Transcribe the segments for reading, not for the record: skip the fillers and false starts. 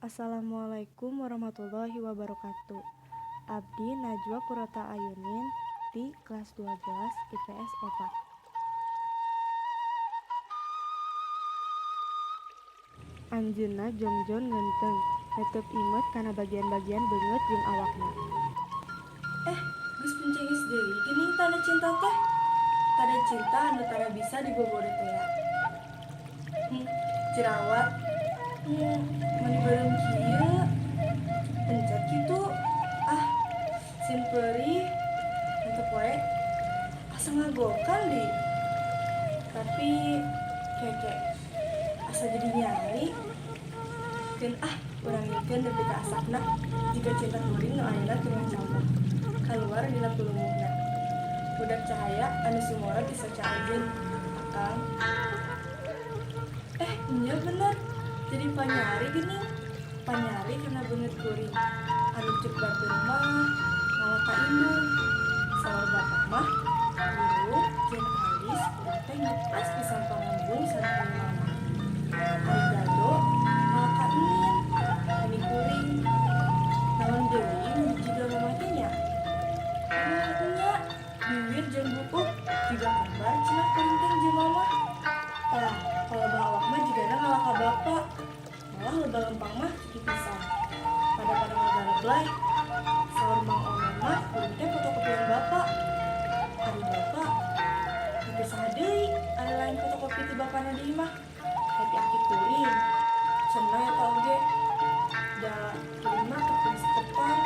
Assalamualaikum warahmatullahi wabarakatuh. Abdi Najwa Kurota Ayunin di kelas 12 IPS 4. Anjeunna jongjon ngeunteung, tetep imet kana bagian-bagian beungeut jeung awakna. Geus pencengis deui geuning tanda cinta teh. Tanda cinta anu tara bisa dibobore teh. Jerawat. Mani beureum kieu. Pencet kitu. Sin perih. Henteu poe asa ngagokan di. Tapi keke asa jadi nyari. Keun urang ngikeun nepi ka asakna. Jika cinta kuring nu ayeuna teu ngacampur keluar dina tulungna. Budak cahaya anu sumora bisa caanjeun akang. Nya bener. Jadi panyari geuning. Panyari kana beungeut kuring. Anu ceuk batur mah malah ka indung. Saur bapak mah guru jeung alis urang teh ngepres pisan pangambung sareng mama. Ari gado malah ka enin. Ini kuring. Naon deui nu jiga mama teh nya? Nya bibir jeung bukuk juga kembar cenah kuring teh jeung mama. Kalau bawa awak mah jigana ngalah ka bapak. Malah loba lempang mah ciki pisan. Pada ngagaleblay. Saur Mang Omen mah kuring teh fotokopian bapak. Ari bapak teu saha deui anu lain fotokopi ti bapana deui mah. Tapi aki kuring cenah eta oge. Da kuring mah ketulis tepang.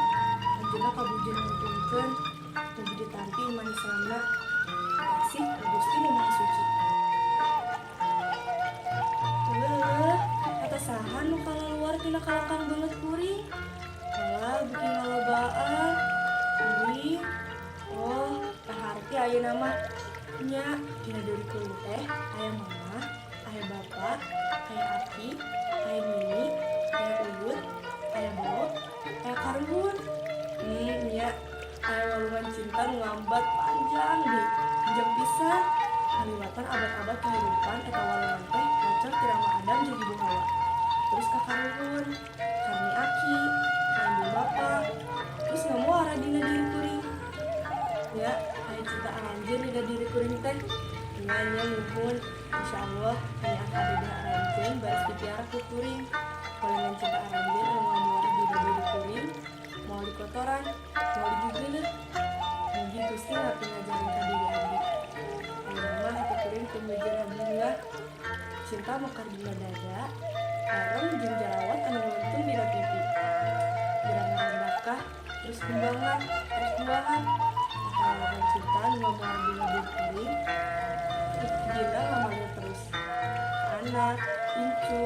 Anjeunna kabujeun nguntungkeun mugi ditampi manisna. Kasih Gusti Nu Maha Suci. Eta saha nu kalaluar tina kalakan beungeut kuring? Malah bikin ngalobaan. Kuring. Taharti ayeuna mah nya dina deuri kuring teh aya mama, aya bapak, aya aki, aya nini, aya uyut, aya bau, aya karuhun. Nya aya walungan cinta nu ngambat panjang di panjang pisan. Kaliwatan abad-abad kehidupan eta walungan teh macet ti Rama Adam jeung Ibu Hawa. Terus ka karuhun, karni aki, ka ibu bapa, terus ngamuara dina diri kuring. Ya, aya cinta aranjeun dina diri kuring teh. Nya nuhun, insyaallah aya akademi aranjeun baris dipiara ku kuring. Walungan cinta aranjeun anu ngamuara dina diri kuring, moal di kotoran, moal di jugeuleuh. Mugi Gusti ngapin ngajarin ka diri abdi. Ayeuna hati kuring teu meujeuh bunga. Cinta mekar dina dada, arem jeung jerawat anu ngeuntung dina pipi. Gerangan bakah, terus kembangan, terus buahan. Walungan cinta nu ngamuara dina diri kuring, dina ngamalna terus. Anak, incu,